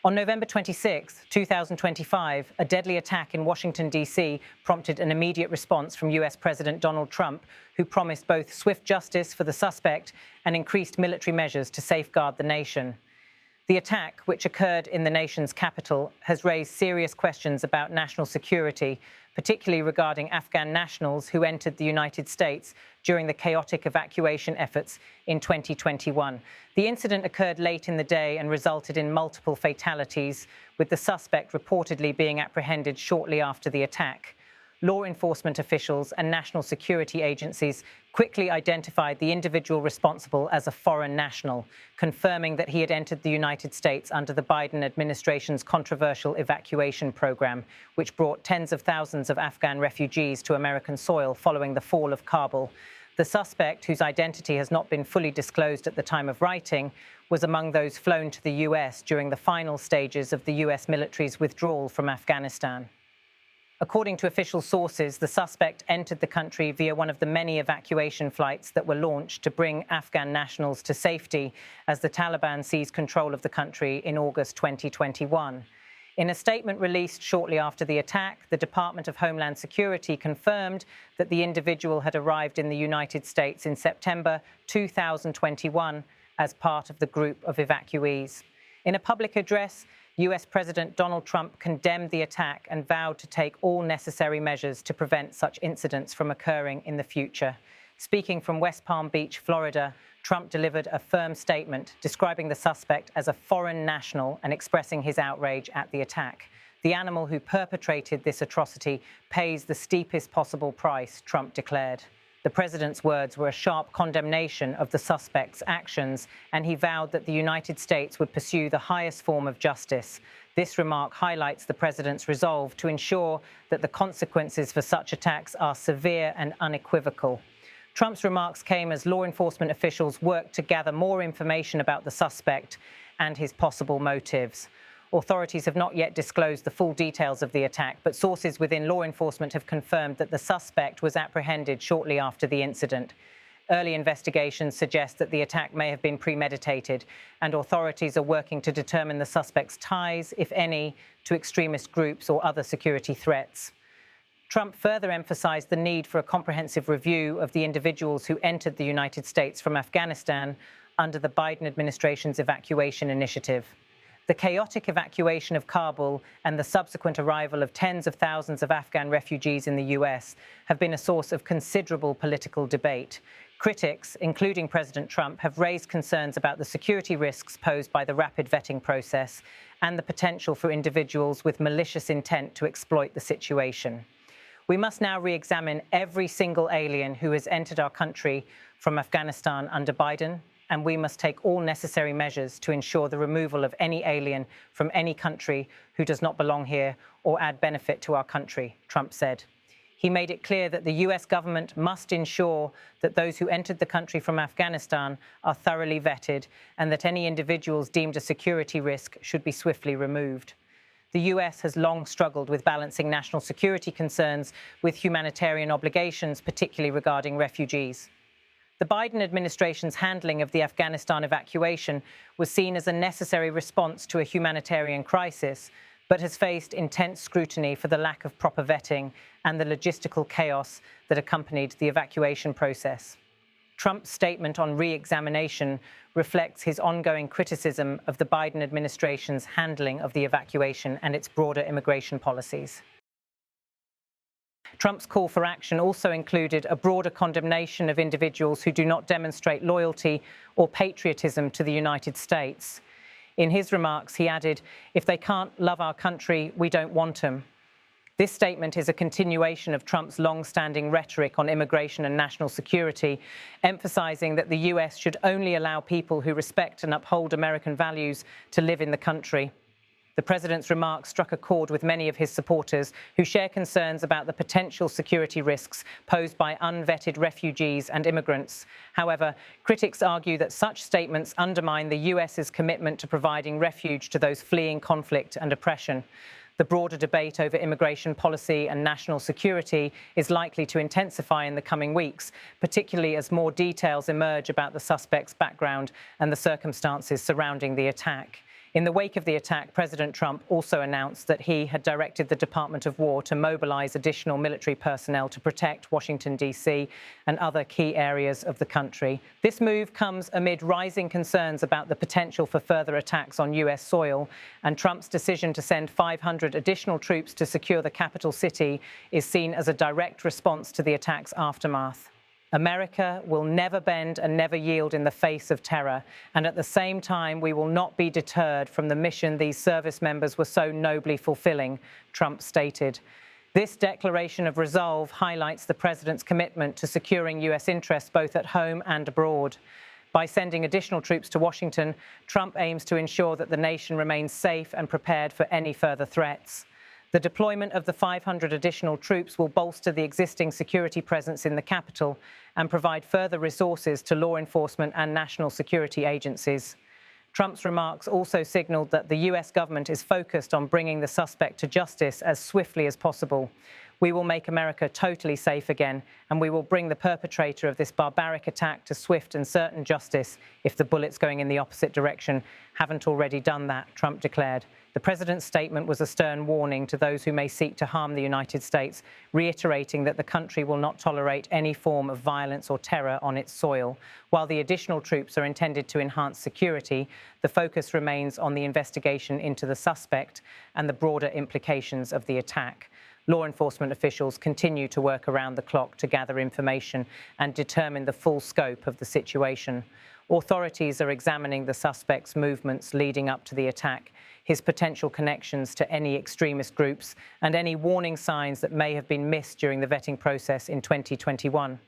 On November 26, 2025, a deadly attack in Washington, D.C. prompted an immediate response from US President Donald Trump, who promised both swift justice for the suspect and increased military measures to safeguard the nation. The attack, which occurred in the nation's capital, has raised serious questions about national security, particularly regarding Afghan nationals who entered the United States during the chaotic evacuation efforts in 2021. The incident occurred late in the day and resulted in multiple fatalities, with the suspect reportedly being apprehended shortly after the attack. Law enforcement officials and national security agencies quickly identified the individual responsible as a foreign national, confirming that he had entered the United States under the Biden administration's controversial evacuation program, which brought tens of thousands of Afghan refugees to American soil following the fall of Kabul. The suspect, whose identity has not been fully disclosed at the time of writing, was among those flown to the US during the final stages of the US military's withdrawal from Afghanistan. According to official sources, the suspect entered the country via one of the many evacuation flights that were launched to bring Afghan nationals to safety as the Taliban seized control of the country in August 2021. In a statement released shortly after the attack, the Department of Homeland Security confirmed that the individual had arrived in the United States in September 2021 as part of the group of evacuees. In a public address, US President Donald Trump condemned the attack and vowed to take all necessary measures to prevent such incidents from occurring in the future. Speaking from West Palm Beach, Florida, Trump delivered a firm statement describing the suspect as a foreign national and expressing his outrage at the attack. The animal who perpetrated this atrocity pays the steepest possible price, Trump declared. The president's words were a sharp condemnation of the suspect's actions, and he vowed that the United States would pursue the highest form of justice. This remark highlights the president's resolve to ensure that the consequences for such attacks are severe and unequivocal. Trump's remarks came as law enforcement officials worked to gather more information about the suspect and his possible motives. Authorities have not yet disclosed the full details of the attack, but sources within law enforcement have confirmed that the suspect was apprehended shortly after the incident. Early investigations suggest that the attack may have been premeditated, and authorities are working to determine the suspect's ties, if any, to extremist groups or other security threats. Trump further emphasized the need for a comprehensive review of the individuals who entered the United States from Afghanistan under the Biden administration's evacuation initiative. The chaotic evacuation of Kabul and the subsequent arrival of tens of thousands of Afghan refugees in the US have been a source of considerable political debate. Critics, including President Trump, have raised concerns about the security risks posed by the rapid vetting process and the potential for individuals with malicious intent to exploit the situation. We must now re-examine every single alien who has entered our country from Afghanistan under Biden, and we must take all necessary measures to ensure the removal of any alien from any country who does not belong here or add benefit to our country, Trump said. He made it clear that the US government must ensure that those who entered the country from Afghanistan are thoroughly vetted and that any individuals deemed a security risk should be swiftly removed. The US has long struggled with balancing national security concerns with humanitarian obligations, particularly regarding refugees. The Biden administration's handling of the Afghanistan evacuation was seen as a necessary response to a humanitarian crisis, but has faced intense scrutiny for the lack of proper vetting and the logistical chaos that accompanied the evacuation process. Trump's statement on re-examination reflects his ongoing criticism of the Biden administration's handling of the evacuation and its broader immigration policies. Trump's call for action also included a broader condemnation of individuals who do not demonstrate loyalty or patriotism to the United States. In his remarks, he added, "If they can't love our country, we don't want them." This statement is a continuation of Trump's long-standing rhetoric on immigration and national security, emphasizing that the US should only allow people who respect and uphold American values to live in the country. The president's remarks struck a chord with many of his supporters who share concerns about the potential security risks posed by unvetted refugees and immigrants. However, critics argue that such statements undermine the US's commitment to providing refuge to those fleeing conflict and oppression. The broader debate over immigration policy and national security is likely to intensify in the coming weeks, particularly as more details emerge about the suspect's background and the circumstances surrounding the attack. In the wake of the attack, President Trump also announced that he had directed the Department of War to mobilize additional military personnel to protect Washington, D.C. and other key areas of the country. This move comes amid rising concerns about the potential for further attacks on U.S. soil, and Trump's decision to send 500 additional troops to secure the capital city is seen as a direct response to the attack's aftermath. America will never bend and never yield in the face of terror, and at the same time, we will not be deterred from the mission these service members were so nobly fulfilling, Trump stated. This declaration of resolve highlights the president's commitment to securing U.S. interests both at home and abroad. By sending additional troops to Washington, Trump aims to ensure that the nation remains safe and prepared for any further threats. The deployment of the 500 additional troops will bolster the existing security presence in the capital and provide further resources to law enforcement and national security agencies. Trump's remarks also signaled that the U.S. government is focused on bringing the suspect to justice as swiftly as possible. We will make America totally safe again, and we will bring the perpetrator of this barbaric attack to swift and certain justice if the bullets going in the opposite direction haven't already done that, Trump declared. The president's statement was a stern warning to those who may seek to harm the United States, reiterating that the country will not tolerate any form of violence or terror on its soil. While the additional troops are intended to enhance security, the focus remains on the investigation into the suspect and the broader implications of the attack. Law enforcement officials continue to work around the clock to gather information and determine the full scope of the situation. Authorities are examining the suspect's movements leading up to the attack, his potential connections to any extremist groups, and any warning signs that may have been missed during the vetting process in 2021.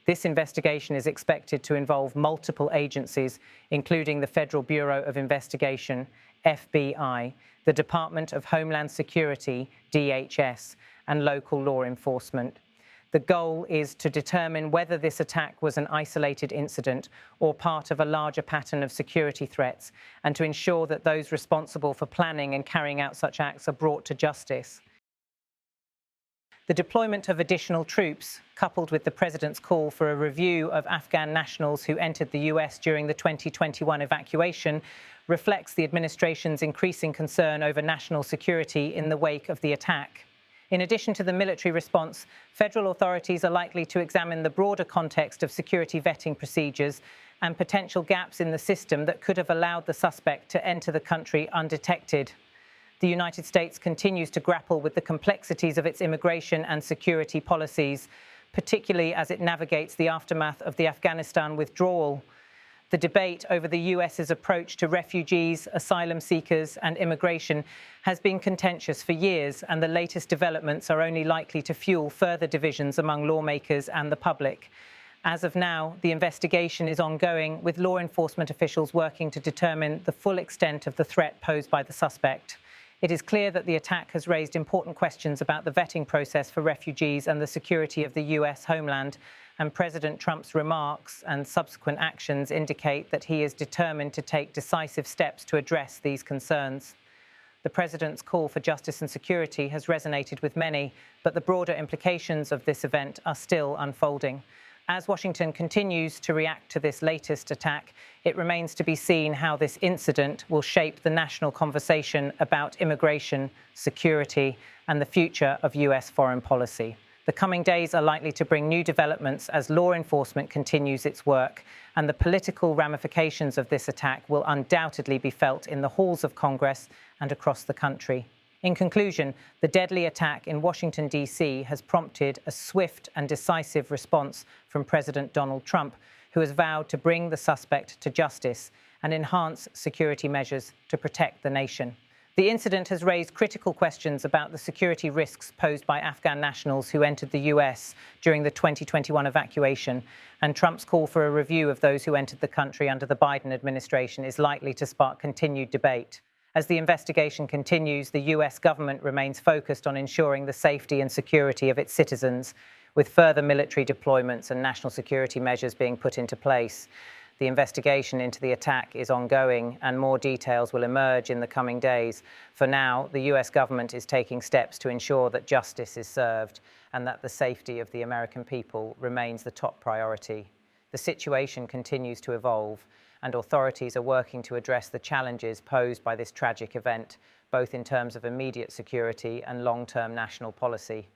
This investigation is expected to involve multiple agencies, including the Federal Bureau of Investigation, FBI, the Department of Homeland Security, DHS, and local law enforcement. The goal is to determine whether this attack was an isolated incident or part of a larger pattern of security threats, and to ensure that those responsible for planning and carrying out such acts are brought to justice. The deployment of additional troops, coupled with the president's call for a review of Afghan nationals who entered the U.S. during the 2021 evacuation, reflects the administration's increasing concern over national security in the wake of the attack. In addition to the military response, federal authorities are likely to examine the broader context of security vetting procedures and potential gaps in the system that could have allowed the suspect to enter the country undetected. The United States continues to grapple with the complexities of its immigration and security policies, particularly as it navigates the aftermath of the Afghanistan withdrawal. The debate over the US's approach to refugees, asylum seekers, and immigration has been contentious for years, and the latest developments are only likely to fuel further divisions among lawmakers and the public. As of now, the investigation is ongoing, with law enforcement officials working to determine the full extent of the threat posed by the suspect. It is clear that the attack has raised important questions about the vetting process for refugees and the security of the US homeland, and President Trump's remarks and subsequent actions indicate that he is determined to take decisive steps to address these concerns. The president's call for justice and security has resonated with many, but the broader implications of this event are still unfolding. As Washington continues to react to this latest attack, it remains to be seen how this incident will shape the national conversation about immigration, security, and the future of US foreign policy. The coming days are likely to bring new developments as law enforcement continues its work, and the political ramifications of this attack will undoubtedly be felt in the halls of Congress and across the country. In conclusion, the deadly attack in Washington, D.C. has prompted a swift and decisive response from President Donald Trump, who has vowed to bring the suspect to justice and enhance security measures to protect the nation. The incident has raised critical questions about the security risks posed by Afghan nationals who entered the U.S. during the 2021 evacuation, and Trump's call for a review of those who entered the country under the Biden administration is likely to spark continued debate. As the investigation continues, the U.S. government remains focused on ensuring the safety and security of its citizens, with further military deployments and national security measures being put into place. The investigation into the attack is ongoing, and more details will emerge in the coming days. For now, the U.S. government is taking steps to ensure that justice is served and that the safety of the American people remains the top priority. The situation continues to evolve, and authorities are working to address the challenges posed by this tragic event, both in terms of immediate security and long-term national policy.